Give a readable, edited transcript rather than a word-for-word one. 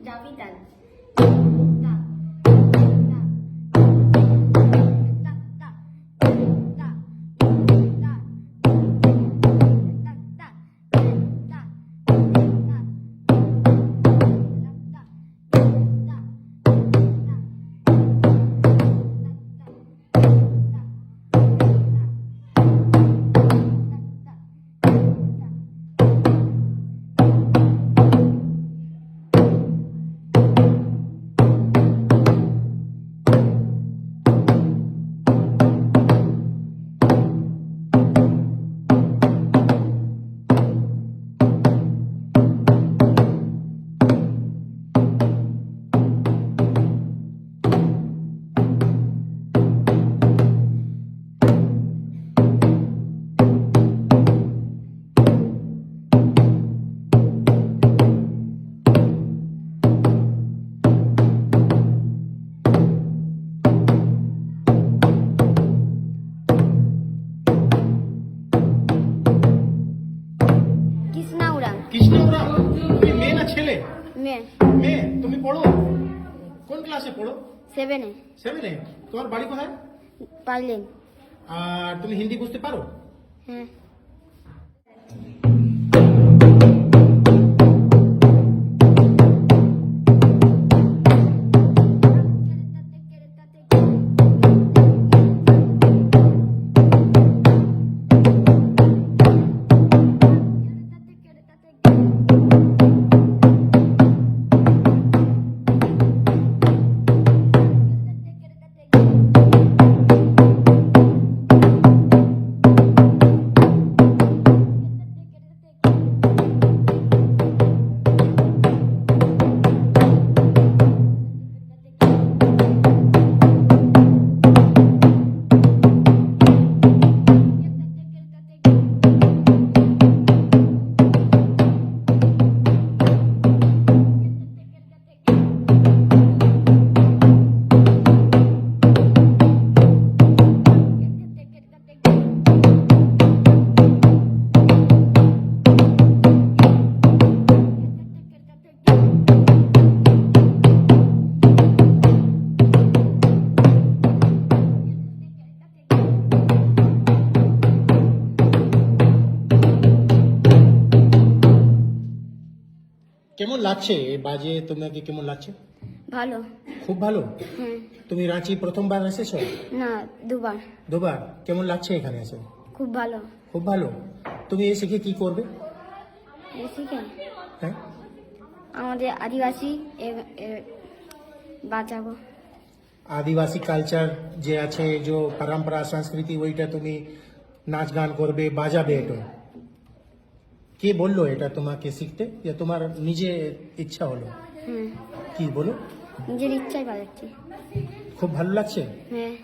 ডাবি তাল কৃষ্ণা উড়ান। কৃষ্ণা উড়ান, তুমি মেয়ে না ছেলে? মেয়ে। মেয়ে। তুমি পড়ো কোন ক্লাসে পড়ো? 7-এ। 7-এ। তোমার বাড়ি কোথায়? পারলেন। আর তুমি হিন্দি বুঝতে পারো? হ্যাঁ। কেমন লাগছে এই বাজে? তোমাকে কেমন লাগছে? ভালো। খুব ভালো। হ্যাঁ। তুমি রাঁচি প্রথমবার এসেছো? না, দুবার। দুবার। কেমন লাগছে এখানে এসে? খুব ভালো। খুব ভালো। তুমি এ শিখে কি করবে? শিখে হ্যাঁ, আমাদের আদিবাসী বাঁচাবো। আদিবাসী কালচার যে আছে, যে পরম্পরা সংস্কৃতি, ওইটা তুমি নাচ গান করবে, বাজাবে। এটা কে বললো এটা তোমাকে শিখতে? যে তোমার নিজে ইচ্ছা হলো? হুম। কি বলো? নিজের ইচ্ছাই বাজাচ্ছি। খুব ভালো লাগছে? হ্যাঁ।